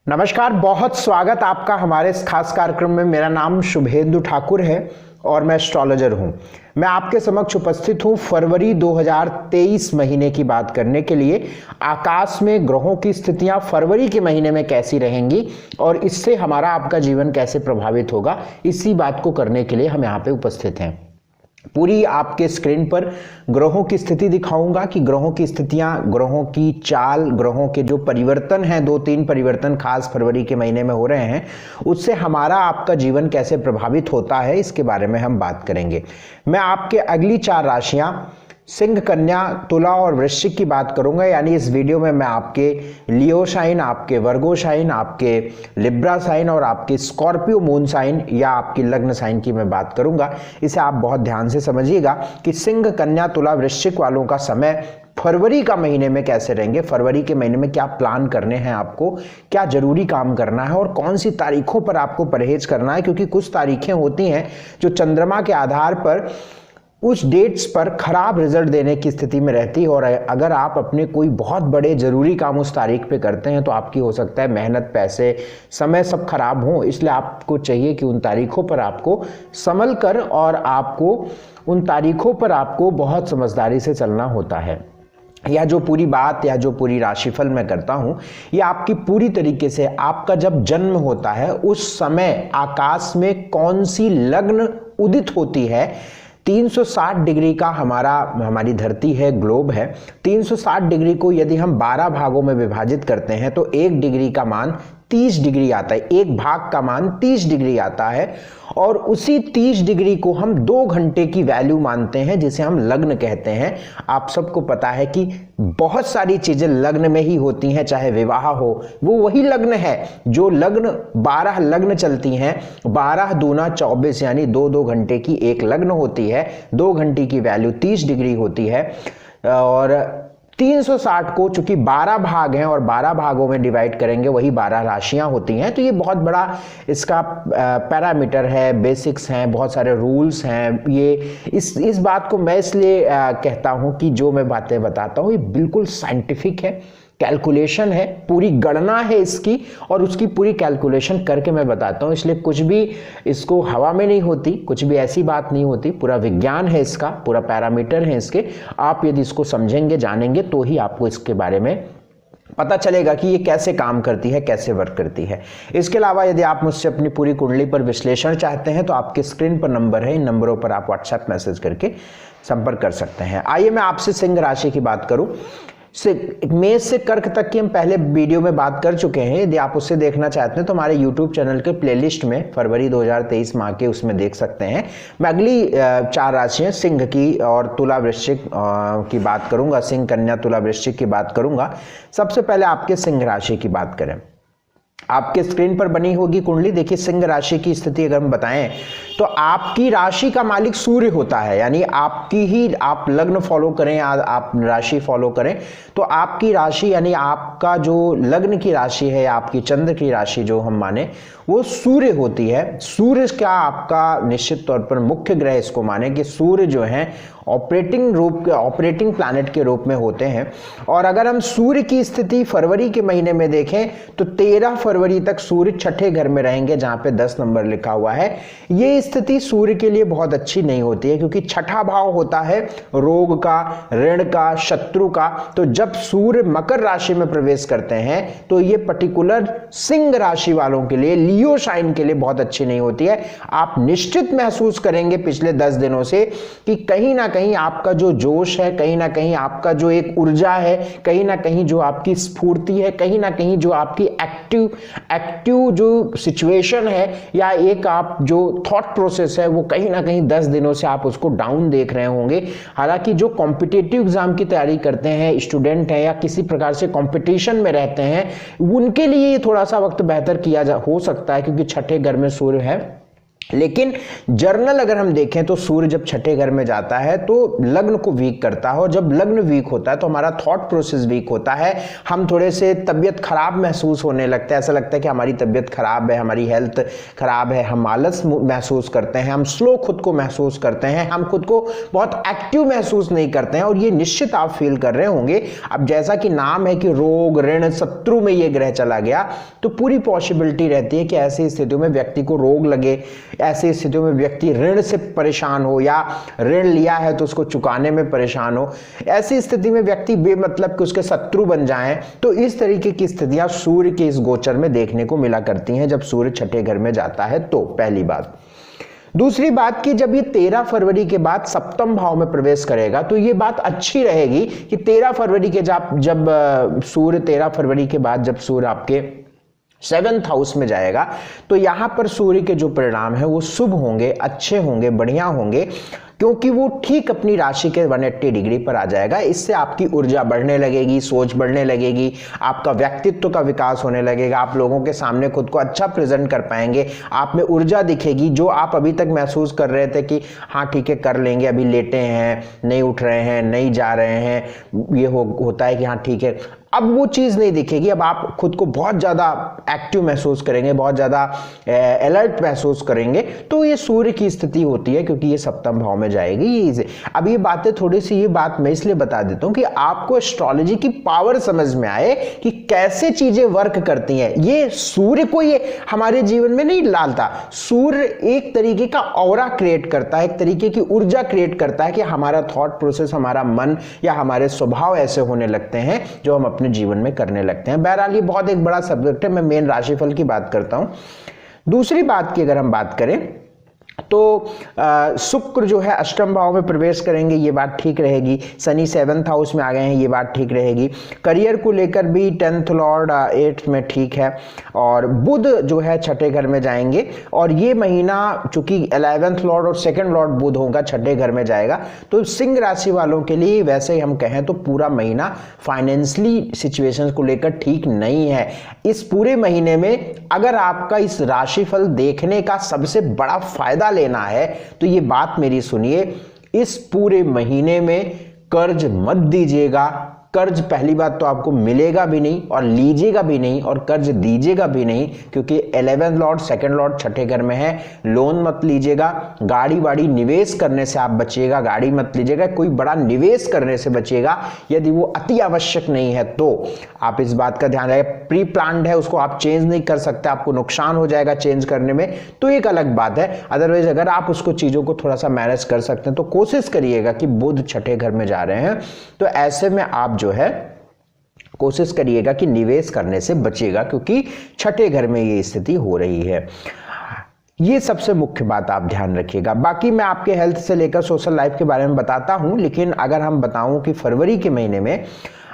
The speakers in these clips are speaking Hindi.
नमस्कार, बहुत स्वागत आपका हमारे इस खास कार्यक्रम में। मेरा नाम शुभेंदु ठाकुर है और मैं एस्ट्रोलॉजर हूं। मैं आपके समक्ष उपस्थित हूं फरवरी 2023 महीने की बात करने के लिए। आकाश में ग्रहों की स्थितियां फरवरी के महीने में कैसी रहेंगी और इससे हमारा आपका जीवन कैसे प्रभावित होगा, इसी बात को करने के लिए हम यहाँ पे उपस्थित हैं। पूरी आपके स्क्रीन पर ग्रहों की स्थिति दिखाऊंगा कि ग्रहों की स्थितियां, ग्रहों की चाल, ग्रहों के जो परिवर्तन हैं, 2-3 परिवर्तन खास फरवरी के महीने में हो रहे हैं, उससे हमारा आपका जीवन कैसे प्रभावित होता है, इसके बारे में हम बात करेंगे। मैं आपके अगली 4 राशियां सिंह, कन्या, तुला और वृश्चिक की बात करूंगा। यानी इस वीडियो में मैं आपके लियो साइन, आपके वर्गो साइन, आपके लिब्रा साइन और आपके स्कॉर्पियो मून साइन या आपकी लग्न साइन की मैं बात करूंगा। इसे आप बहुत ध्यान से समझिएगा कि सिंह, कन्या, तुला, वृश्चिक वालों का समय फरवरी का महीने में कैसे रहेंगे, फरवरी के महीने में क्या प्लान करने हैं आपको, क्या जरूरी काम करना है और कौन सी तारीखों पर आपको परहेज करना है। क्योंकि कुछ तारीखें होती हैं जो चंद्रमा के आधार पर उस डेट्स पर खराब रिजल्ट देने की स्थिति में रहती है और अगर आप अपने कोई बहुत बड़े जरूरी काम उस तारीख पे करते हैं तो आपकी हो सकता है मेहनत, पैसे, समय सब खराब हो। इसलिए आपको चाहिए कि उन तारीखों पर आपको संभल कर और आपको उन तारीखों पर आपको बहुत समझदारी से चलना होता है। या जो पूरी बात या जो पूरी राशिफल मैं करता हूं, ये आपकी पूरी तरीके से आपका जब जन्म होता है उस समय आकाश में कौन सी लग्न उदित होती है। 360 डिग्री का हमारी धरती है, ग्लोब है। 360 डिग्री को यदि हम 12 भागों में विभाजित करते हैं तो 1 डिग्री का मान 30 डिग्री आता है, एक भाग का मान 30 डिग्री आता है और उसी 30 डिग्री को हम 2 घंटे की वैल्यू मानते हैं, जिसे हम लग्न कहते हैं। आप सबको पता है कि बहुत सारी चीजें लग्न में ही होती हैं, चाहे विवाह हो, वो वही लग्न है जो लग्न 12 लग्न चलती हैं, 12 दूना 24 यानी 2-2 घंटे की एक लग्न होती है। 2 घंटे की वैल्यू 30 डिग्री होती है और 360 को चूंकि 12 भाग हैं और 12 भागों में डिवाइड करेंगे, वही 12 राशियां होती हैं। तो ये बहुत बड़ा इसका पैरामीटर है, बेसिक्स हैं, बहुत सारे रूल्स हैं। ये इस बात को मैं इसलिए कहता हूं कि जो मैं बातें बताता हूं ये बिल्कुल साइंटिफिक है, कैलकुलेशन है, पूरी गणना है इसकी और उसकी पूरी कैलकुलेशन करके मैं बताता हूं। इसलिए कुछ भी इसको हवा में नहीं होती, कुछ भी ऐसी बात नहीं होती, पूरा विज्ञान है इसका, पूरा पैरामीटर है इसके। आप यदि इसको समझेंगे, जानेंगे तो ही आपको इसके बारे में पता चलेगा कि ये कैसे काम करती है, कैसे वर्क करती है। इसके अलावा यदि आप मुझसे अपनी पूरी कुंडली पर विश्लेषण चाहते हैं तो आपके स्क्रीन पर नंबर है, इन नंबरों पर आप व्हाट्सएप मैसेज करके संपर्क कर सकते हैं। आइए मैं आपसे सिंह राशि की बात करूं। मेष से कर्क तक की हम पहले वीडियो में बात कर चुके हैं। यदि आप उससे देखना चाहते हैं तो हमारे YouTube चैनल के प्लेलिस्ट में फरवरी 2023 माह के उसमें देख सकते हैं। मैं अगली 4 राशियां सिंह की और तुला वृश्चिक की बात करूंगा, सिंह, कन्या, तुला, वृश्चिक की बात करूंगा। सबसे पहले आपके सिंह राशि की बात करें। आपके स्क्रीन पर बनी होगी कुंडली। देखिए सिंह राशि की स्थिति अगर हम बताएं तो आपकी राशि का मालिक सूर्य होता है। यानी आपकी ही आप लग्न फॉलो करें या आप राशि फॉलो करें तो आपकी राशि यानी आपका जो लग्न की राशि है या आपकी चंद्र की राशि जो हम माने वो सूर्य होती है। सूर्य का आपका निश्चित तौर पर मुख्य ग्रह इसको माने कि सूर्य जो है ऑपरेटिंग प्लैनेट के रूप में होते हैं। और अगर हम सूर्य की स्थिति फरवरी के महीने में देखें तो 13 फरवरी तक सूर्य छठे घर में रहेंगे, जहां पे 10 नंबर लिखा हुआ है। ये स्थिति सूर्य के लिए बहुत अच्छी नहीं होती है क्योंकि छठा भाव होता है रोग का, ऋण का, शत्रु का। तो जब सूर्य मकर राशि में प्रवेश करते हैं तो ये पर्टिकुलर सिंह राशि वालों के लिए, लियो साइन के लिए बहुत अच्छी नहीं होती है। आप निश्चित महसूस करेंगे पिछले 10 दिनों से कि कहीं ना कहीं आपका जो जोश है, कहीं ना कहीं आपका जो एक ऊर्जा है, कहीं ना कहीं जो आपकी स्फूर्ति है, कहीं ना कहीं जो आपकी एक्टिव जो सिचुएशन है या एक आप जो थॉट प्रोसेस है, वो कहीं ना कहीं 10 दिनों से आप उसको डाउन देख रहे होंगे। हालांकि जो कॉम्पिटिटिव एग्जाम की तैयारी करते हैं, स्टूडेंट हैं या किसी प्रकार से कंपटीशन में रहते हैं, उनके लिए थोड़ा सा वक्त बेहतर हो सकता है क्योंकि छठे घर में सूर्य है। लेकिन जर्नल अगर हम देखें तो सूर्य जब छठे घर में जाता है तो लग्न को वीक करता है, और जब लग्न वीक होता है तो हमारा थॉट प्रोसेस वीक होता है, हम थोड़े से तबीयत खराब महसूस होने लगता है, ऐसा लगता है कि हमारी तबीयत खराब है, हमारी हेल्थ खराब है, हम आलस महसूस करते हैं, हम स्लो खुद को महसूस करते हैं, हम खुद को बहुत एक्टिव महसूस नहीं करते हैं। और ये निश्चित आप फील कर रहे होंगे। अब जैसा कि नाम है कि रोग ऋण शत्रु में ये ग्रह चला गया, तो पूरी पॉसिबिलिटी रहती है कि ऐसी स्थितियों में व्यक्ति को रोग लगे, ऐसी स्थितियों में व्यक्ति ऋण से परेशान हो, या ऋण लिया है तो उसको चुकाने में परेशान हो, ऐसी स्थिति में व्यक्ति बेमतलब कि उसके शत्रु बन जाएं। तो इस तरीके की स्थितियां सूर्य के इस गोचर में देखने को मिला करती हैं जब सूर्य छठे घर में जाता है। तो पहली बात। दूसरी बात कि जब ये 13 फरवरी के बाद सप्तम भाव में प्रवेश करेगा तो ये बात अच्छी रहेगी कि 13 फरवरी के जब सूर्य 13 फरवरी के बाद जब सूर्य आपके 7th हाउस में जाएगा तो यहां पर सूर्य के जो परिणाम है वो शुभ होंगे, अच्छे होंगे, बढ़िया होंगे, क्योंकि वो ठीक अपनी राशि के 180 डिग्री पर आ जाएगा। इससे आपकी ऊर्जा बढ़ने लगेगी, सोच बढ़ने लगेगी, आपका व्यक्तित्व का विकास होने लगेगा, आप लोगों के सामने खुद को अच्छा प्रेजेंट कर पाएंगे, आप में ऊर्जा दिखेगी। जो आप अभी तक महसूस कर रहे थे कि हाँ ठीक है कर लेंगे, अभी लेटे हैं, नहीं उठ रहे हैं, नहीं जा रहे हैं, ये होता है कि हाँ ठीक है, अब वो चीज नहीं दिखेगी। अब आप खुद को बहुत ज्यादा एक्टिव महसूस करेंगे, बहुत ज्यादा अलर्ट महसूस करेंगे। तो ये सूर्य की स्थिति होती है क्योंकि ये सप्तम भाव में जाएगी। अब ये बातें थोड़ी सी, ये बात मैं इसलिए बता देता हूं कि आपको एस्ट्रोलॉजी की पावर समझ में आए कि कैसे चीजें वर्क करती हैं। ये सूर्य को ये हमारे जीवन में नहीं डालता, सूर्य एक तरीके का ऑरा क्रिएट करता है, एक तरीके की ऊर्जा क्रिएट करता है कि हमारा थॉट प्रोसेस, हमारा मन या हमारे स्वभाव ऐसे होने लगते हैं जो हम अपने जीवन में करने लगते हैं। बहरहाल ये बहुत एक बड़ा सब्जेक्ट है, मैं मेन राशिफल की बात करता हूं। दूसरी बात की अगर हम बात करें तो शुक्र जो है अष्टम भाव में प्रवेश करेंगे, ये बात ठीक रहेगी। शनि 7th हाउस में आ गए हैं, ये बात ठीक रहेगी। करियर को लेकर भी 10th लॉर्ड 8th में ठीक है, और बुध जो है छठे घर में जाएंगे, और ये महीना चूंकि 11th लॉर्ड और 2nd लॉर्ड बुध होगा, छठे घर में जाएगा, तो सिंह राशि वालों के लिए वैसे ही हम कहें तो पूरा महीना फाइनेंशियली सिचुएशंस को लेकर ठीक नहीं है। इस पूरे महीने में अगर आपका इस राशिफल देखने का सबसे बड़ा फायदा लेना है तो ये बात मेरी सुनिए, इस पूरे महीने में कर्ज मत दीजिएगा। कर्ज पहली बात तो आपको मिलेगा भी नहीं और लीजिएगा भी नहीं और कर्ज दीजिएगा भी नहीं, क्योंकि 11th लॉर्ड 2nd लॉर्ड छठे घर में है। लोन मत लीजिएगा, गाड़ी वाड़ी निवेश करने से आप बचिएगा, गाड़ी मत लीजिएगा, कोई बड़ा निवेश करने से बचिएगा यदि वो अति आवश्यक नहीं है तो आप इस बात का ध्यान रखें। प्री प्लान्ड है, उसको आप चेंज नहीं कर सकते, आपको नुकसान हो जाएगा चेंज करने में, तो एक अलग बात है। अदरवाइज अगर आप उसको चीजों को थोड़ा सा मैनेज कर सकते हैं तो कोशिश करिएगा कि बुध छठे घर में जा रहे हैं तो ऐसे में आप जो है कोशिश करिएगा कि निवेश करने से बचिएगा, क्योंकि छठे घर में ये स्थिति हो रही है। ये सबसे मुख्य बात आप ध्यान रखिएगा। बाकी मैं आपके हेल्थ से लेकर सोशल लाइफ के बारे में बताता हूं, लेकिन अगर हम बताऊं कि फरवरी के महीने में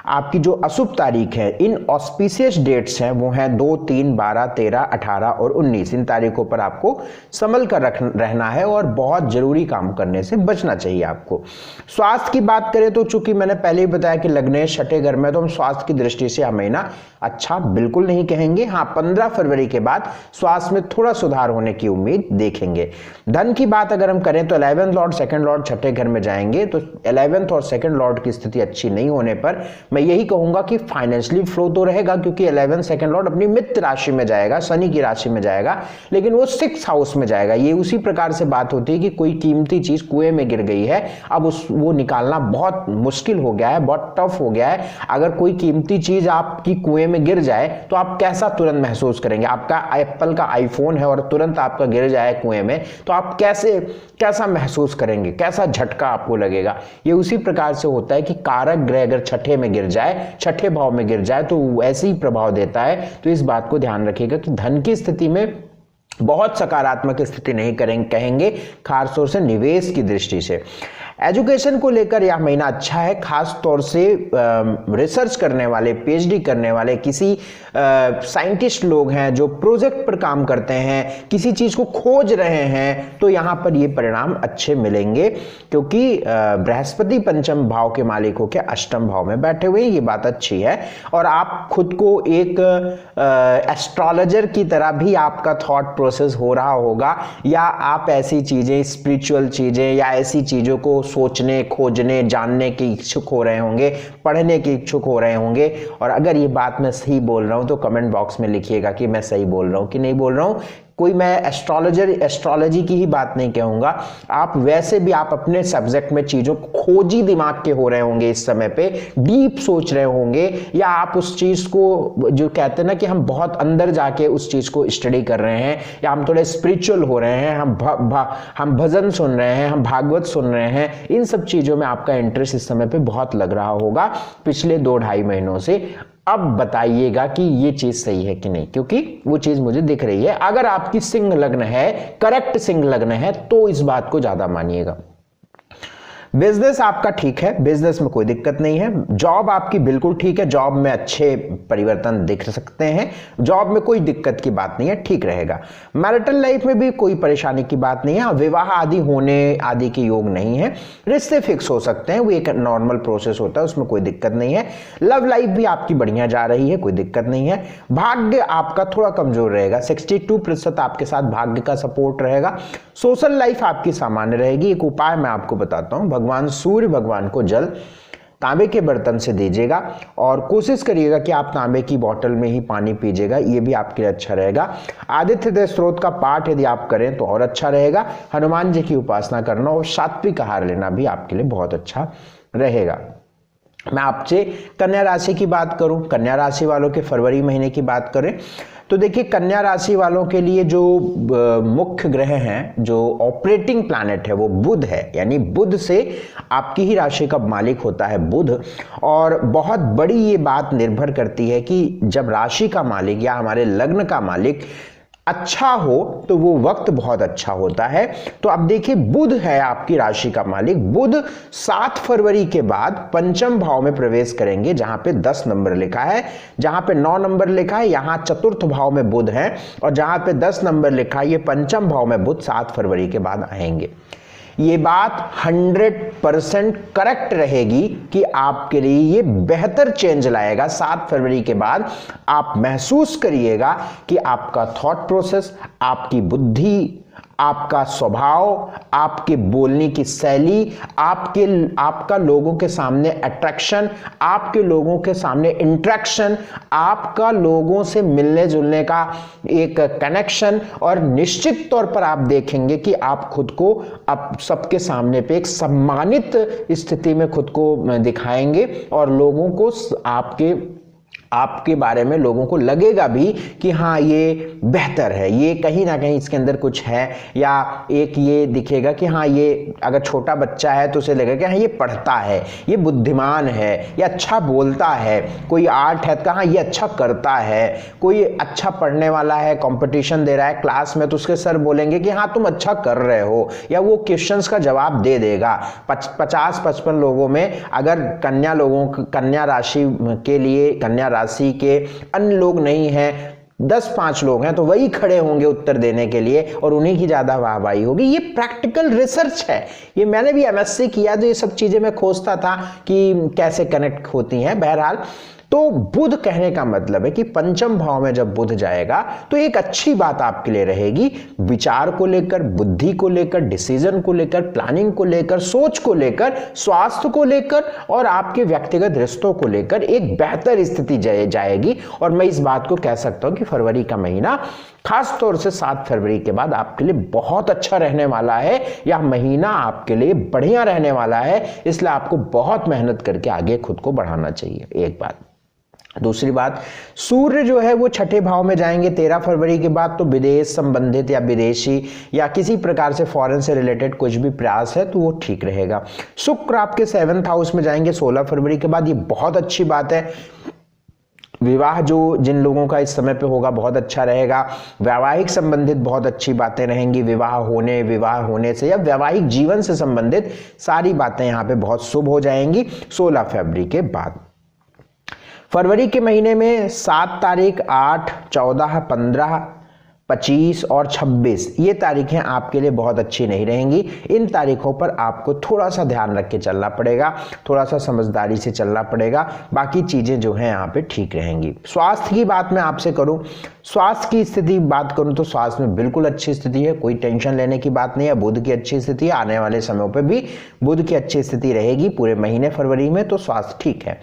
आपकी जो अशुभ तारीख है, इन ऑस्पिशियस डेट्स हैं वो हैं 2, 3, 12, 13, 18 और 19। इन तारीखों पर आपको संभल कर रहना है और बहुत जरूरी काम करने से बचना चाहिए आपको। स्वास्थ्य की बात करें तो चूंकि मैंने पहले ही बताया कि लग्नेश छठे घर में, तो हम स्वास्थ्य की दृष्टि से यह महीना अच्छा बिल्कुल नहीं कहेंगे। हाँ, 15 फरवरी के बाद स्वास्थ्य में थोड़ा सुधार होने की उम्मीद देखेंगे। धन की बात अगर हम करें तो 11th लॉर्ड 2nd लॉर्ड छठे घर में जाएंगे, तो 11th और 2nd लॉर्ड की स्थिति अच्छी नहीं होने पर मैं यही कहूंगा कि फाइनेंशियली फ्लो तो रहेगा, क्योंकि 11th 2nd लॉर्ड अपनी मित्र राशि में जाएगा, शनि की राशि में जाएगा, लेकिन वो 6th हाउस में जाएगा। ये उसी प्रकार से बात होती है कि कोई कीमती चीज कुएं में गिर गई है, अब वो निकालना बहुत मुश्किल हो गया है, बहुत टफ हो गया है। अगर कोई कीमती चीज आपकी कुएं में गिर जाए तो आप कैसा तुरंत महसूस करेंगे? आपका एप्पल का आईफोन है और तुरंत आपका गिर जाए कुएं में, तो आप कैसा महसूस करेंगे, कैसा झटका आपको लगेगा? ये उसी प्रकार से होता है कि कारक ग्रह अगर छठे में गिर जाए, छठे भाव में गिर जाए, तो ऐसे ही प्रभाव देता है। तो इस बात को ध्यान रखिएगा कि धन की स्थिति में बहुत सकारात्मक स्थिति नहीं कहेंगे, खासतौर से निवेश की दृष्टि से। एजुकेशन को लेकर यह महीना अच्छा है, खास तौर से रिसर्च करने वाले, पीएचडी करने वाले, किसी साइंटिस्ट लोग हैं जो प्रोजेक्ट पर काम करते हैं, किसी चीज को खोज रहे हैं, तो यहां पर ये परिणाम अच्छे मिलेंगे, क्योंकि बृहस्पति पंचम भाव के मालिक होकर अष्टम भाव में बैठे हुए, ये बात अच्छी है। और आप खुद को एक एस्ट्रोलॉजर की तरह भी आपका थॉट प्रोसेस हो रहा होगा, या आप ऐसी चीजें, स्पिरिचुअल चीजें या ऐसी चीजों को सोचने, खोजने, जानने के इच्छुक हो रहे होंगे, पढ़ने के इच्छुक हो रहे होंगे। और अगर ये बात मैं सही बोल रहा हूं तो कमेंट बॉक्स में लिखिएगा कि मैं सही बोल रहा हूं कि नहीं बोल रहा हूं। कोई मैं एस्ट्रोलॉजी की ही बात नहीं कहूंगा, आप वैसे भी आप अपने सब्जेक्ट में चीजों खोजी दिमाग के हो रहे होंगे, इस समय पे डीप सोच रहे होंगे, या आप उस चीज को जो कहते हैं ना कि हम बहुत अंदर जाके उस चीज को स्टडी कर रहे हैं, या हम थोड़े स्पिरिचुअल हो रहे हैं, हम भजन सुन रहे हैं, हम भागवत सुन रहे हैं, इन सब चीजों में आपका इंटरेस्ट इस समय पे बहुत लग रहा होगा पिछले 2-2.5 महीनों से। अब बताइएगा कि ये चीज सही है कि नहीं, क्योंकि वो चीज मुझे दिख रही है। अगर आपकी सिंह लग्न है, करेक्ट सिंह लग्न है, तो इस बात को ज्यादा मानिएगा। बिजनेस आपका ठीक है, बिजनेस में कोई दिक्कत नहीं है। जॉब आपकी बिल्कुल ठीक है, जॉब में अच्छे परिवर्तन दिख सकते हैं, जॉब में कोई दिक्कत की बात नहीं है, ठीक रहेगा। मैरिटल लाइफ में भी कोई परेशानी की बात नहीं है, विवाह आदि होने आदि के योग नहीं है, रिश्ते फिक्स हो सकते हैं, वो एक नॉर्मल प्रोसेस होता है, उसमें कोई दिक्कत नहीं है। लव लाइफ भी आपकी बढ़िया जा रही है, कोई दिक्कत नहीं है। भाग्य आपका थोड़ा कमजोर रहेगा, 62% आपके साथ भाग्य का सपोर्ट रहेगा। सोशल लाइफ आपकी सामान्य रहेगी। एक उपाय मैं आपको बताता हूं, भगवान सूर्य भगवान को जल तांबे के बर्तन से दीजिएगा, और कोशिश करिएगा कि आप तांबे की बोतल में ही पानी पीजिएगा, ये भी आपके लिए अच्छा रहेगा। आदित्य हृदय स्त्रोत का पाठ यदि आप करें तो और अच्छा रहेगा। हनुमान जी की उपासना करना और सात्विक आहार लेना भी आपके लिए बहुत अच्छा रहेगा। मैं आपसे कन्या राशि की बात करूं, कन्या राशि वालों के फरवरी महीने की बात करें तो देखिए, कन्या राशि वालों के लिए जो मुख्य ग्रह हैं, जो ऑपरेटिंग प्लैनेट है, वो बुध है। यानी बुध से आपकी ही राशि का मालिक होता है बुध। और बहुत बड़ी ये बात निर्भर करती है कि जब राशि का मालिक या हमारे लग्न का मालिक अच्छा हो तो वो वक्त बहुत अच्छा होता है। तो अब देखिए, बुध है आपकी राशि का मालिक। बुध 7 फरवरी के बाद पंचम भाव में प्रवेश करेंगे, जहां पे 10 नंबर लिखा है, जहां पे 9 नंबर लिखा है, यहां चतुर्थ भाव में बुध है, और जहां पे 10 नंबर लिखा है, ये पंचम भाव में बुध 7 फरवरी के बाद आएंगे। ये बात 100% करेक्ट रहेगी कि आपके लिए ये बेहतर चेंज लाएगा। 7 फरवरी के बाद आप महसूस करिएगा कि आपका थॉट प्रोसेस, आपकी बुद्धि, आपका स्वभाव, आपके बोलने की शैली, आपका लोगों के सामने अट्रैक्शन, आपके लोगों के सामने इंट्रैक्शन, आपका लोगों से मिलने जुलने का एक कनेक्शन, और निश्चित तौर पर आप देखेंगे कि आप खुद को अब सबके सामने पे एक सम्मानित स्थिति में खुद को दिखाएंगे, और लोगों को आपके बारे में लोगों को लगेगा भी कि हाँ, ये बेहतर है, ये कहीं ना कहीं इसके अंदर कुछ है। या एक ये दिखेगा कि हाँ, ये अगर छोटा बच्चा है तो उसे लगेगा कि हाँ, ये पढ़ता है, ये बुद्धिमान है, ये अच्छा बोलता है। कोई आर्ट है तो हाँ, ये अच्छा करता है। कोई अच्छा पढ़ने वाला है, कंपटीशन दे रहा है क्लास में, तो उसके सर बोलेंगे कि हाँ, तुम अच्छा कर रहे हो, या वो क्वेश्चंस का जवाब दे देगा। 50-55 लोगों में अगर कन्या राशि के लिए, कन्या राशि के अन्य लोग नहीं हैं, 10-5 लोग हैं, तो वही खड़े होंगे उत्तर देने के लिए, और उन्हीं की ज्यादा वाहवाही होगी। ये प्रैक्टिकल रिसर्च है। ये मैंने भी एमएससी किया, तो ये सब चीजें मैं खोजता था कि कैसे कनेक्ट होती हैं। बहरहाल, तो बुध कहने का मतलब है कि पंचम भाव में जब बुध जाएगा तो एक अच्छी बात आपके लिए रहेगी। विचार को लेकर, बुद्धि को लेकर, डिसीजन को लेकर, प्लानिंग को लेकर, सोच को लेकर, स्वास्थ्य को लेकर, और आपके व्यक्तिगत रिश्तों को लेकर एक बेहतर स्थिति जाएगी। और मैं इस बात को कह सकता हूं कि फरवरी का महीना खास तौर से 7 फरवरी के बाद आपके लिए बहुत अच्छा रहने वाला है। यह महीना आपके लिए बढ़िया रहने वाला है, इसलिए आपको बहुत मेहनत करके आगे खुद को बढ़ाना चाहिए। एक बात। दूसरी बात, सूर्य जो है वो 6ठे भाव में जाएंगे 13 फरवरी के बाद, तो विदेश संबंधित या विदेशी या किसी प्रकार से फॉरेन से रिलेटेड कुछ भी प्रयास है तो वो ठीक रहेगा। शुक्र आपके 7th हाउस में जाएंगे 16 फरवरी के बाद, ये बहुत अच्छी बात है। विवाह जो जिन लोगों का इस समय पे होगा बहुत अच्छा रहेगा। वैवाहिक संबंधित बहुत अच्छी बातें रहेंगी, विवाह होने से या वैवाहिक जीवन से संबंधित सारी बातें यहाँ पे बहुत शुभ हो जाएंगी 16 फरवरी के बाद। फरवरी के महीने में 7 तारीख, 8, 14, 15, 25 और 26 ये तारीखें आपके लिए बहुत अच्छी नहीं रहेंगी। इन तारीखों पर आपको थोड़ा सा ध्यान रख के चलना पड़ेगा, थोड़ा सा समझदारी से चलना पड़ेगा, बाकी चीज़ें जो हैं यहाँ पे ठीक रहेंगी। स्वास्थ्य की बात मैं आपसे करूं, स्वास्थ्य की स्थिति बात करूं तो स्वास्थ्य में बिल्कुल अच्छी स्थिति है, कोई टेंशन लेने की बात नहीं है। बुध की अच्छी स्थिति है, आने वाले समयों पर भी बुध की अच्छी स्थिति रहेगी पूरे महीने फरवरी में, तो स्वास्थ्य ठीक है।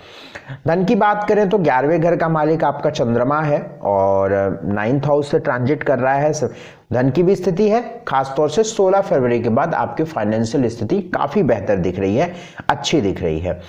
धन की बात करें तो 11वें घर का मालिक आपका चंद्रमा है और 9th हाउस से ट्रांजिट कर रहा है। धन की भी स्थिति है, खासतौर से 16 फरवरी के बाद आपकी फाइनेंशियल स्थिति काफी बेहतर दिख रही है, अच्छी दिख रही है।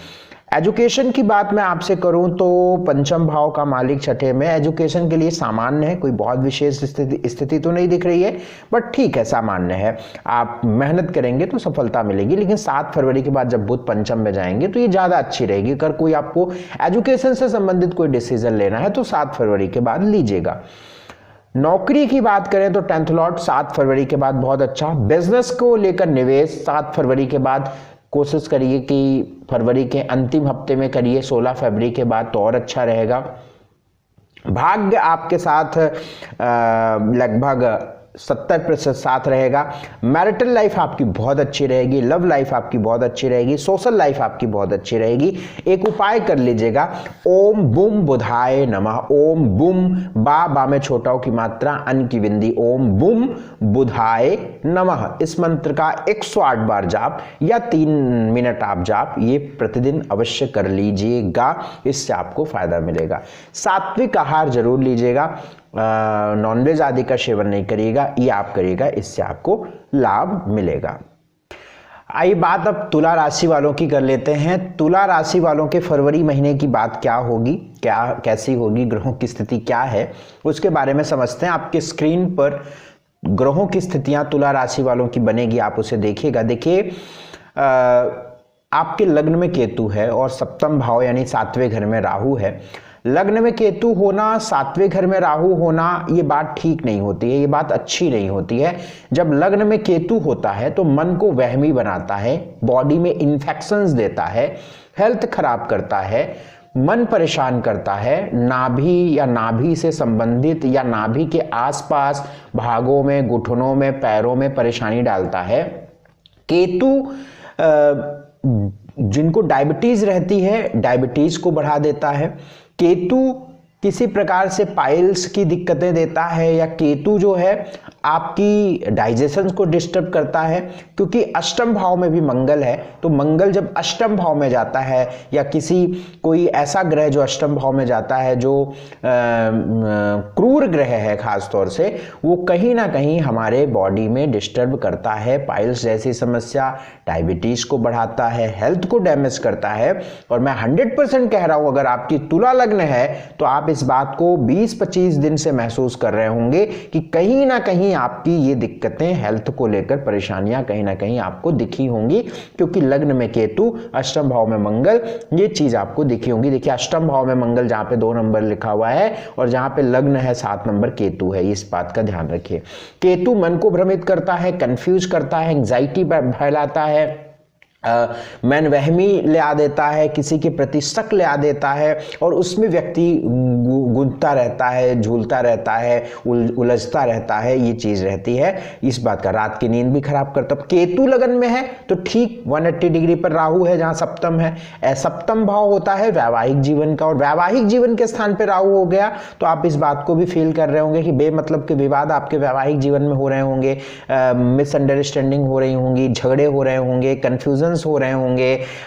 एजुकेशन की बात मैं आपसे करूं तो पंचम भाव का मालिक छठे में, एजुकेशन के लिए सामान्य है, कोई बहुत विशेष स्थिति तो नहीं दिख रही है, बट ठीक है, सामान्य है। आप मेहनत करेंगे तो सफलता मिलेगी, लेकिन 7 फरवरी के बाद जब बुध पंचम में जाएंगे तो ये ज्यादा अच्छी रहेगी। अगर कोई आपको एजुकेशन से संबंधित कोई डिसीजन लेना है तो 7 फरवरी के बाद लीजिएगा। नौकरी की बात करें तो 10th लॉर्ड 7 फरवरी के बाद बहुत अच्छा। बिजनेस को लेकर निवेश 7 फरवरी के बाद कोशिश करिए कि फरवरी के अंतिम हफ्ते में करिए, 16 फरवरी के बाद तो और अच्छा रहेगा। भाग्य आपके साथ लगभग 70% साथ रहेगा। मैरिटल लाइफ आपकी बहुत अच्छी रहेगी, लव लाइफ आपकी बहुत अच्छी रहेगी, सोशल लाइफ आपकी बहुत अच्छी रहेगी। एक उपाय कर लीजिएगा, ओम बुम बुधाय नमः। ओम बुम, बा में छोटाओं की मात्रा, अन की बिंदी, ओम बुम बुधाय नमः। इस मंत्र का 108 बार जाप या 3 मिनट आप जाप ये प्रतिदिन अवश्य कर लीजिएगा, इससे आपको फायदा मिलेगा। सात्विक आहार जरूर लीजिएगा, नॉनवेज आदि का सेवन नहीं करिएगा, ये आप करिएगा, इससे आपको लाभ मिलेगा। आइए बात अब तुला राशि वालों की कर लेते हैं। तुला राशि वालों के फरवरी महीने की बात क्या होगी, कैसी होगी, ग्रहों की स्थिति क्या है, उसके बारे में समझते हैं। आपके स्क्रीन पर ग्रहों की स्थितियां तुला राशि वालों की बनेगी, आप उसे देखिएगा। देखिए, आपके लग्न में केतु है और सप्तम भाव यानी 7वें घर में राहु है। लग्न में केतु होना, 7वें घर में राहु होना, ये बात ठीक नहीं होती है, ये बात अच्छी नहीं होती है। जब लग्न में केतु होता है तो मन को वहमी बनाता है, बॉडी में इन्फेक्शंस देता है, हेल्थ खराब करता है, मन परेशान करता है, नाभि या नाभि से संबंधित या नाभि के आसपास भागों में, घुटनों में, पैरों में परेशानी डालता है। केतु जिनको डायबिटीज रहती है, डायबिटीज को बढ़ा देता है। केतु किसी प्रकार से पाइल्स की दिक्कतें देता है, या केतु जो है आपकी डाइजेशन को डिस्टर्ब करता है, क्योंकि अष्टम भाव में भी मंगल है। तो मंगल जब अष्टम भाव में जाता है, या कोई ऐसा ग्रह जो अष्टम भाव में जाता है जो क्रूर ग्रह है खास तौर से, वो कहीं ना कहीं हमारे बॉडी में डिस्टर्ब करता है। पाइल्स जैसी समस्या, डायबिटीज को बढ़ाता है, हेल्थ को डैमेज करता है। और मैं 100% कह रहा हूं, अगर आपकी तुला लग्न है तो आप इस बात को 20-25 दिन से महसूस कर रहे होंगे कि कहीं ना कहीं आपकी ये दिक्कतें, हेल्थ को लेकर परेशानियां कहीं ना कहीं आपको दिखी होंगी, क्योंकि लग्न में केतु, अष्टम भाव में मंगल, ये चीज आपको दिखी होंगी। देखिए, अष्टम भाव में मंगल जहां पे 2 नंबर लिखा हुआ है और जहां पे लग्न है 7 नंबर केतु है, इस बात का ध्यान रखिए। केतु मन को भ्रमित करता है, कंफ्यूज करता है, एंग्जाइटी फैलाता है, मन वहमी ले आ देता है, किसी के प्रति शक ले आ देता है, और उसमें व्यक्ति गूंजता रहता है, झूलता रहता है, उलझता रहता है, ये चीज रहती है। इस बात का रात की नींद भी खराब करता है। केतु लगन में है तो ठीक 180 डिग्री पर राहु है जहां सप्तम है। सप्तम भाव होता है वैवाहिक जीवन का, और वैवाहिक जीवन के स्थान पर राहु हो गया तो आप इस बात को भी फील कर रहे होंगे कि बेमतलब के विवाद आपके वैवाहिक जीवन में हो रहे होंगे, मिसअंडरस्टैंडिंग हो रही होंगी, झगड़े हो रहे होंगे, कंफ्यूजन हो रहे होंगे,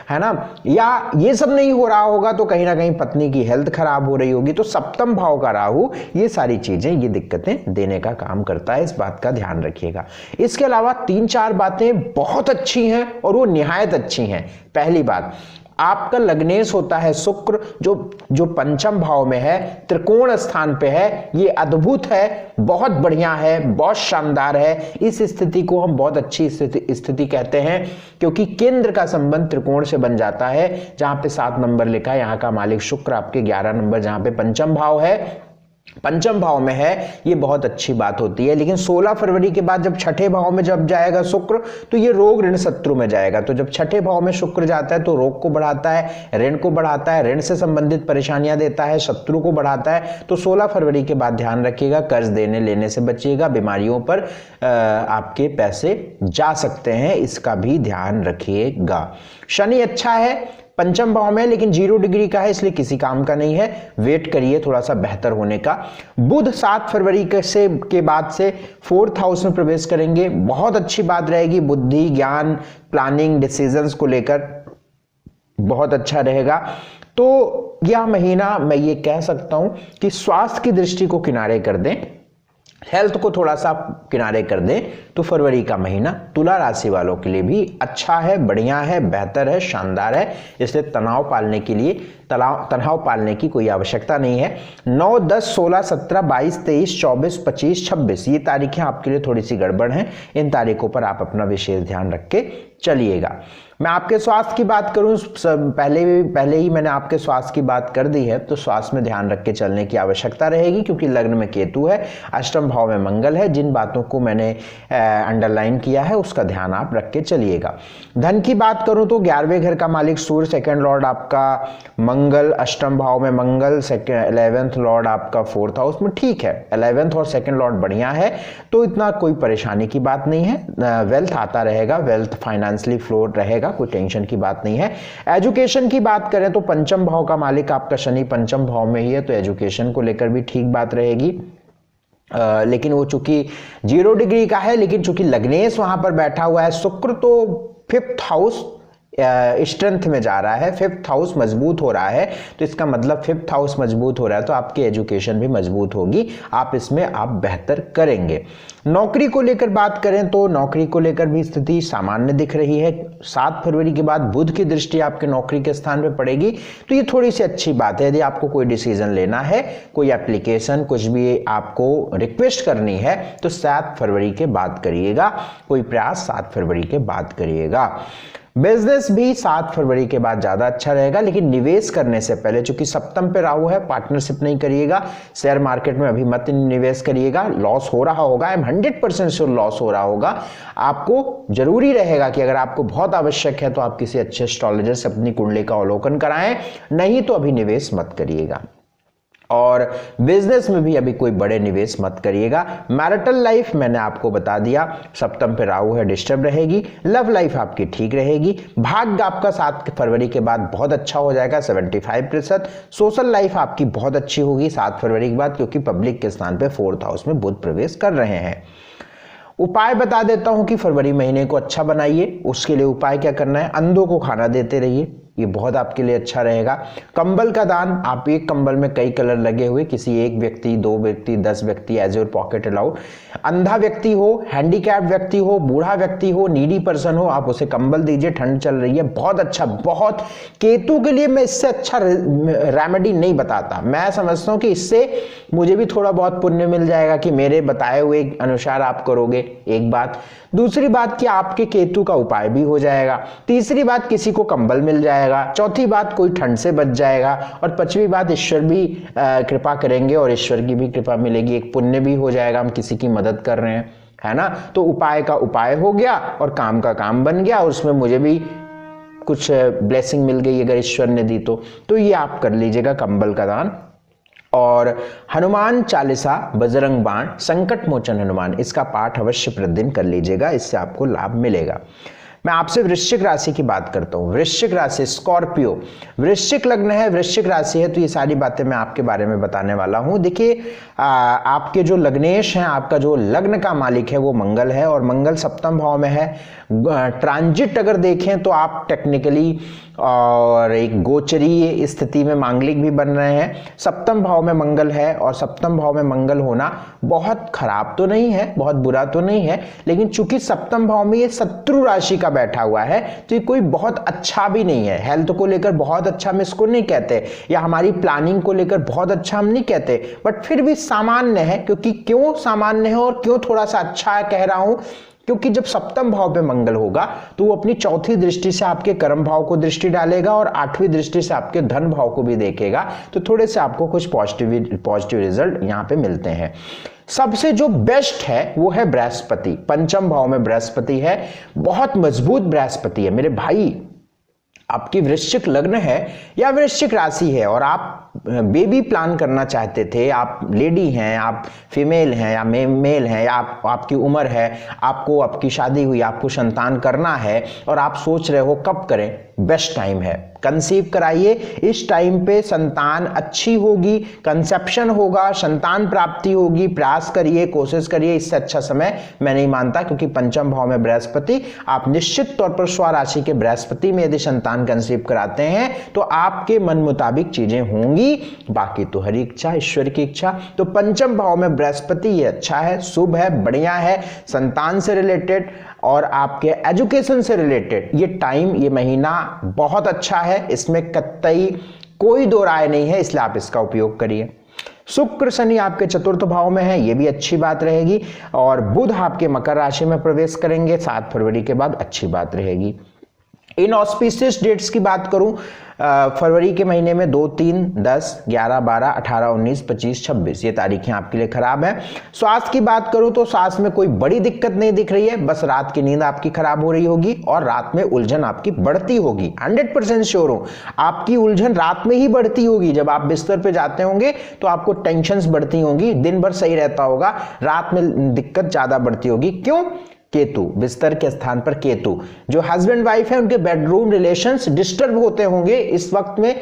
है ना। या ये सब नहीं हो रहा होगा तो कहीं ना कहीं पत्नी की हेल्थ खराब हो रही होगी। तो सप्तम भाव का राहु ये सारी चीजें, ये दिक्कतें देने का काम करता है, इस बात का ध्यान रखिएगा। इसके अलावा 3-4 बातें बहुत अच्छी हैं और वो निहायत अच्छी हैं। पहली बात, आपका लग्नेश होता है शुक्र, जो पंचम भाव में है, त्रिकोण स्थान पे है। ये अद्भुत है, बहुत बढ़िया है, बहुत शानदार है। इस स्थिति को हम बहुत अच्छी स्थिति कहते हैं, क्योंकि केंद्र का संबंध त्रिकोण से बन जाता है। जहां पे 7 नंबर लिखा है, यहां का मालिक शुक्र, आपके 11 नंबर जहां पे पंचम भाव है, पंचम भाव में है, ये बहुत अच्छी बात होती है। लेकिन 16 फरवरी के बाद जब छठे भाव में जब जाएगा शुक्र, तो ये रोग ऋण शत्रु में जाएगा। तो जब छठे भाव में शुक्र जाता है तो रोग को बढ़ाता है, ऋण को बढ़ाता है, ऋण से संबंधित परेशानियां देता है, शत्रु को बढ़ाता है। तो 16 फरवरी के बाद ध्यान रखिएगा, कर्ज देने लेने से बचिएगा, बीमारियों पर आपके पैसे जा सकते हैं, इसका भी ध्यान रखिएगा। शनि अच्छा है, पंचम भाव में, लेकिन 0 डिग्री का है, इसलिए किसी काम का नहीं है, वेट करिए थोड़ा सा बेहतर होने का। बुध 7 फरवरी के बाद से 4th हाउस में प्रवेश करेंगे, बहुत अच्छी बात रहेगी। बुद्धि, ज्ञान, प्लानिंग, डिसीजंस को लेकर बहुत अच्छा रहेगा। तो यह महीना मैं ये कह सकता हूं कि स्वास्थ्य की दृष्टि को किनारे कर दें, हेल्थ को थोड़ा सा किनारे कर दें, तो फरवरी का महीना तुला राशि वालों के लिए भी अच्छा है, बढ़िया है, बेहतर है, शानदार है। इसलिए तनाव पालने की कोई आवश्यकता नहीं है। 9, 10, 16, 17, 22, 23, 24, 25, 26 ये तारीखें आपके लिए थोड़ी सी गड़बड़ हैं। इन तारीखों पर आप अपना विशेष ध्यान रख के चलिएगा। मैं आपके स्वास्थ्य की बात करूं, पहले ही मैंने आपके स्वास्थ्य की बात कर दी है, तो स्वास्थ्य में ध्यान रख के चलने की आवश्यकता रहेगी, क्योंकि लग्न में केतु है, अष्टम भाव में मंगल है। जिन बातों को मैंने अंडरलाइन किया है उसका ध्यान आप रख के चलिएगा। धन की बात करूं तो 11वें घर का मालिक सूर्य, सेकंड लॉर्ड आपका मंगल, अष्टम भाव में मंगल, 11th लॉर्ड आपका 4th हाउस में, ठीक है, 11th और सेकंड लॉर्ड बढ़िया है, तो इतना कोई परेशानी की बात नहीं है। वेल्थ आता रहेगा, वेल्थ फाइनेंशियली फ्लो रहेगा, कोई टेंशन की बात नहीं है। एजुकेशन की बात करें तो पंचम भाव का मालिक आपका शनि पंचम भाव में ही है, तो एजुकेशन को लेकर भी ठीक बात रहेगी। लेकिन वो चूंकि 0 डिग्री का है, लेकिन चूंकि लग्नेश वहां पर बैठा हुआ है शुक्र, तो 5th हाउस स्ट्रेंथ में जा रहा है, 5th हाउस मजबूत हो रहा है। तो इसका मतलब 5th हाउस मजबूत हो रहा है तो आपकी एजुकेशन भी मजबूत होगी, आप इसमें आप बेहतर करेंगे। नौकरी को लेकर बात करें तो नौकरी को लेकर भी स्थिति सामान्य दिख रही है। 7 फरवरी के बाद बुध की दृष्टि आपके नौकरी के स्थान पे पड़ेगी, तो ये थोड़ी सी अच्छी बात है। यदि आपको कोई डिसीजन लेना है, कोई एप्लीकेशन, कुछ भी आपको रिक्वेस्ट करनी है, तो 7 फरवरी के बाद करिएगा, कोई प्रयास 7 फरवरी के बाद करिएगा। बिजनेस भी 7 फरवरी के बाद ज्यादा अच्छा रहेगा, लेकिन निवेश करने से पहले, चूंकि सप्तम पे राहु है, पार्टनरशिप नहीं करिएगा, शेयर मार्केट में अभी मत निवेश करिएगा, लॉस हो रहा होगा, 100% श्योर लॉस हो रहा होगा। आपको जरूरी रहेगा कि अगर आपको बहुत आवश्यक है तो आप किसी अच्छे एस्ट्रोलॉजर से अपनी कुंडली का अवलोकन कराएं, नहीं तो अभी निवेश मत करिएगा। और बिजनेस में भी अभी कोई बड़े निवेश मत करिएगा। मैरिटल लाइफ मैंने आपको बता दिया, सप्तम पे राहु है, डिस्टर्ब रहेगी। लव लाइफ आपकी ठीक रहेगी। भाग्य आपका 7 फरवरी के बाद बहुत अच्छा हो जाएगा, 75%। सोशल लाइफ आपकी बहुत अच्छी होगी 7 फरवरी के बाद, क्योंकि पब्लिक के स्थान पे 4th हाउस में बुध प्रवेश कर रहे हैं। उपाय बता देता हूं कि फरवरी महीने को अच्छा बनाइए। उसके लिए उपाय क्या करना है, अंधों को खाना देते रहिए, ये बहुत आपके लिए अच्छा रहेगा। कंबल का दान, आप एक कंबल में कई कलर लगे हुए, किसी एक व्यक्ति, 2 व्यक्ति, 10 व्यक्ति, एज योर पॉकेट अलाउड। अंधा व्यक्ति हो, हैंडीकैप व्यक्ति हो, बूढ़ा व्यक्ति हो, नीडी पर्सन हो, आप उसे कंबल दीजिए। ठंड चल रही है, बहुत अच्छा, बहुत। केतु के लिए मैं इससे अच्छा रेमेडी नहीं बताता, मैं समझता हूं कि इससे मुझे भी थोड़ा बहुत पुण्य मिल जाएगा कि मेरे बताए हुए अनुसार आप करोगे, एक बात। दूसरी बात कि आपके केतु का उपाय भी हो जाएगा। तीसरी बात, किसी को कंबल मिल जाएगा। चौथी बात, कोई ठंड से बच जाएगा। और 5वीं बात, ईश्वर भी कृपा करेंगे और ईश्वर की भी कृपा मिलेगी, एक पुण्य भी हो जाएगा, हम किसी की मदद कर रहे हैं, है ना। तो उपाय का उपाय हो गया और काम का काम बन गया, और उसमें मुझे भी कुछ ब्लेसिंग मिल गई अगर ईश्वर ने दी तो ये आप कर लीजिएगा, कंबल का दान। और हनुमान चालीसा, बजरंग बाण, संकट मोचन हनुमान, इसका पाठ अवश्य प्रतिदिन कर लीजिएगा, इससे आपको लाभ मिलेगा। मैं आपसे वृश्चिक राशि की बात करता हूं। वृश्चिक राशि, स्कॉर्पियो, वृश्चिक लग्न है, वृश्चिक राशि है, तो ये सारी बातें मैं आपके बारे में बताने वाला हूं। देखिए, आपके जो लग्नेश हैं, आपका जो लग्न का मालिक है वो मंगल है, और मंगल सप्तम भाव में है। ट्रांजिट अगर देखें तो आप टेक्निकली और एक गोचरीय स्थिति में मांगलिक भी बन रहे हैं। सप्तम भाव में मंगल है, और सप्तम भाव में मंगल होना बहुत खराब तो नहीं है, बहुत बुरा तो नहीं है, लेकिन चूंकि सप्तम भाव में ये शत्रु राशि का बैठा हुआ है तो ये कोई बहुत अच्छा भी नहीं है। हेल्थ को लेकर बहुत अच्छा हम इसको नहीं कहते, या हमारी प्लानिंग को लेकर बहुत अच्छा हम नहीं कहते, बट फिर भी सामान्य है। क्योंकि क्यों सामान्य है और क्यों थोड़ा सा अच्छा कह रहा हूं, क्योंकि जब सप्तम भाव पे मंगल होगा तो वो अपनी चौथी दृष्टि से आपके कर्म भाव को दृष्टि डालेगा और आठवीं दृष्टि से आपके धन भाव को भी देखेगा, तो थोड़े से आपको कुछ पॉजिटिव रिजल्ट यहां पे मिलते हैं। सबसे जो बेस्ट है वो है बृहस्पति। पंचम भाव में बृहस्पति है, बहुत मजबूत बृहस्पति है मेरे भाई। आपकी वृश्चिक लग्न है या वृश्चिक राशि है और आप बेबी प्लान करना चाहते थे, आप लेडी हैं, आप फीमेल हैं या मेल हैं, या आपकी उम्र है, आपको आपकी शादी हुई, आपको संतान करना है और आप सोच रहे हो कब करें, बेस्ट टाइम है, कंसीव कराइए। इस टाइम पे संतान अच्छी होगी, कंसेप्शन होगा, संतान प्राप्ति होगी, प्रयास करिए, कोशिश करिए। इससे अच्छा समय मैं नहीं मानता, क्योंकि पंचम भाव में बृहस्पति, आप निश्चित तौर पर स्वराशि के बृहस्पति में यदि संतान कंसीव कराते हैं तो आपके मन मुताबिक चीजें होंगी, बाकी तो हरी इच्छा ईश्वर की इच्छा। तो पंचम भाव में बृहस्पति ये अच्छा है, शुभ है, बढ़िया है, संतान से रिलेटेड और आपके एजुकेशन से रिलेटेड ये टाइम, ये महीना बहुत अच्छा है, इसमें कतई कोई दो राय नहीं है, इसलिए आप इसका उपयोग करिए। शुक्र शनि आपके चतुर्थ भाव में है, ये भी अच्छी बात रहेगी, और बुध आपके मकर राशि में प्रवेश करेंगे 7 फरवरी के बाद, अच्छी बात रहेगी। इन ऑस्पिशियस डेट्स की बात करूं, फरवरी के महीने में 2, 3, 10, 11, 12, 18, 19, 25, 26 ये तारीखें आपके लिए खराब है। स्वास्थ्य की बात करूं तो स्वास्थ्य में कोई बड़ी दिक्कत नहीं दिख रही है, बस रात की नींद आपकी खराब हो रही होगी और रात में उलझन आपकी बढ़ती होगी। 100% श्योर हूं, आपकी उलझन रात में ही बढ़ती होगी। जब आप बिस्तर पे जाते होंगे तो आपको टेंशंस बढ़ती होंगी, दिन भर सही रहता होगा, रात में दिक्कत ज्यादा बढ़ती होगी। क्यों? केतु, बिस्तर के स्थान पर केतु, जो हस्बैंड वाइफ है उनके बेडरूम रिलेशंस डिस्टर्ब होते होंगे इस वक्त में,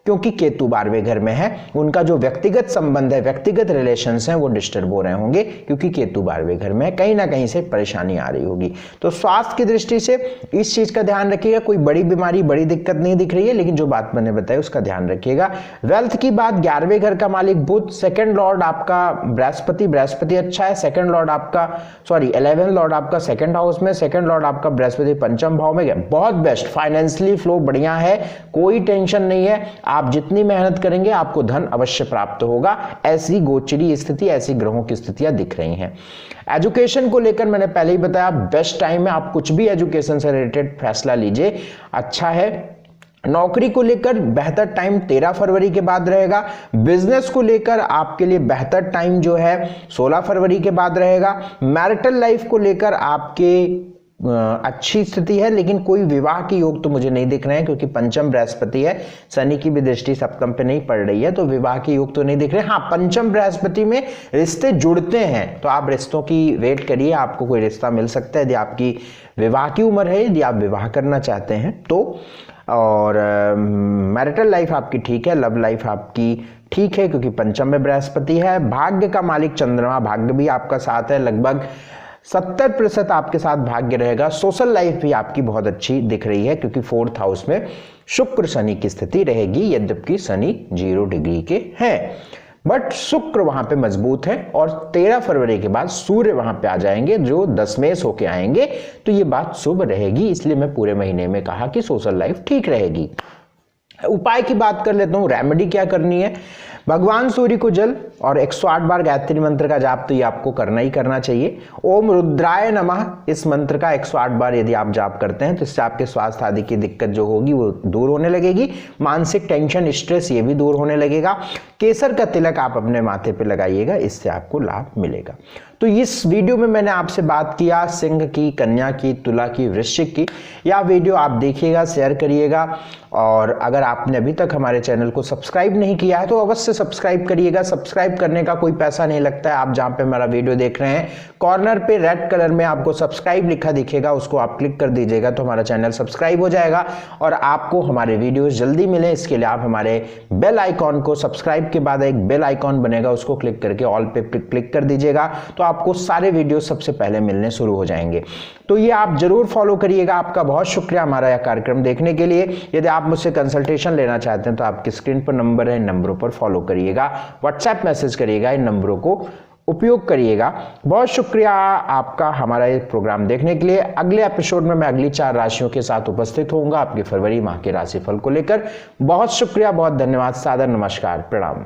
क्योंकि केतु 12वें घर में है। उनका जो व्यक्तिगत संबंध है, व्यक्तिगत रिलेशंस हैं, वो डिस्टर्ब हो रहे होंगे क्योंकि केतु 12वें घर में है, कहीं ना कहीं से परेशानी आ रही होगी। तो स्वास्थ्य की दृष्टि से इस चीज का ध्यान रखिएगा, कोई बड़ी बीमारी, बड़ी दिक्कत नहीं दिख रही है, लेकिन जो बात मैंने बताई उसका ध्यान रखिएगा। वेल्थ की बात, 11वें घर का मालिक बुध, सेकंड लॉर्ड आपका बृहस्पति अच्छा है, सेकंड लॉर्ड आपका 11th लॉर्ड आपका सेकंड हाउस में, सेकंड लॉर्ड आपका बृहस्पति पंचम भाव में गया, बहुत बेस्ट। फाइनेंशियली फ्लो बढ़िया है, कोई टेंशन नहीं है, आप जितनी मेहनत करेंगे आपको धन अवश्य प्राप्त होगा। ऐसी गोचरी स्थिति, ऐसी ग्रहों की स्थितियां दिख रही हैं। एजुकेशन को लेकर मैंने पहले ही बताया, बेस्ट टाइम है, आप कुछ भी एजुकेशन से रिलेटेड फैसला लीजिए, अच्छा है। नौकरी को लेकर बेहतर टाइम 13 फरवरी के बाद रहेगा। बिजनेस को लेकर आपके लिए बेहतर टाइम जो है 16 फरवरी के बाद रहेगा। मैरिटल लाइफ को लेकर आपके अच्छी स्थिति है, लेकिन कोई विवाह के योग तो मुझे नहीं दिख रहे हैं, क्योंकि पंचम बृहस्पति है, शनि की भी दृष्टि सप्तम पे नहीं पड़ रही है, तो विवाह के योग तो नहीं दिख रहे। हाँ, पंचम बृहस्पति में रिश्ते जुड़ते हैं, तो आप रिश्तों की वेट करिए, आपको कोई रिश्ता मिल सकता है यदि आपकी विवाह की उम्र है, यदि आप विवाह करना चाहते हैं तो। और मैरिटल लाइफ आपकी ठीक है, लव लाइफ आपकी ठीक है, क्योंकि पंचम में बृहस्पति है। भाग्य का मालिक चंद्रमा, भाग्य भी आपका साथ है, लगभग 70% आपके साथ भाग्य रहेगा। सोशल लाइफ भी आपकी बहुत अच्छी दिख रही है, क्योंकि 4th हाउस में शुक्र शनि की स्थिति रहेगी, यद्यपि शनि 0 डिग्री के हैं, बट शुक्र वहां पे मजबूत है। और 13 फरवरी के बाद सूर्य वहां पे आ जाएंगे, जो दशमेश होके आएंगे, तो ये बात शुभ रहेगी। इसलिए मैं पूरे महीने में कहा कि सोशल लाइफ ठीक रहेगी। उपाय की बात कर लेता हूं, रेमेडी क्या करनी है। भगवान सूर्य को जल और 108 बार गायत्री मंत्र का जाप तो ये आपको करना ही करना चाहिए। ओम रुद्राय नमः, इस मंत्र का 108 बार यदि आप जाप करते हैं तो इससे आपके स्वास्थ्य आदि की दिक्कत जो होगी वो दूर होने लगेगी, मानसिक टेंशन, स्ट्रेस ये भी दूर होने लगेगा। केसर का तिलक आप अपने माथे पे लगाइएगा, इससे आपको लाभ मिलेगा। तो इस वीडियो में मैंने आपसे बात किया सिंह की, कन्या की, तुला की, वृश्चिक की। यह वीडियो आप देखिएगा, शेयर करिएगा, और अगर आपने अभी तक हमारे चैनल को सब्सक्राइब नहीं किया है तो अवश्य सब्सक्राइब करिएगा। सब्सक्राइब करने का कोई पैसा नहीं लगता है। आप जहां पे हमारा वीडियो देख रहे हैं, कॉर्नर पे रेड कलर में आपको सब्सक्राइब लिखा दिखेगा, उसको आप क्लिक कर दीजिएगा तो हमारा चैनल सब्सक्राइब हो जाएगा और आपको हमारे वीडियोस जल्दी मिले। इसके लिए आप हमारे बेल आइकॉन को, सब्सक्राइब के बाद एक बेल आइकॉन बनेगा, उसको क्लिक करके ऑल पे क्लिक कर दीजिएगा, तो आपको सारे वीडियो सबसे पहले मिलने शुरू हो जाएंगे। तो ये आप जरूर फॉलो करिएगा। आपका बहुत शुक्रिया हमारा यह कार्यक्रम देखने के लिए। यदि आप मुझसे कंसल्टेशन लेना चाहते हैं तो आपकी स्क्रीन पर नंबर है, इन नंबरों पर फॉलो करिएगा, व्हाट्सएप मैसेज करिएगा इन नंबरों को उपयोग करिएगा। बहुत शुक्रिया आपका हमारा ये प्रोग्राम देखने के लिए। अगले एपिसोड में मैं अगली 4 राशियों के साथ उपस्थित होऊंगा आपके फरवरी माह के राशिफल को लेकर। बहुत शुक्रिया, बहुत धन्यवाद, सादर नमस्कार, प्रणाम।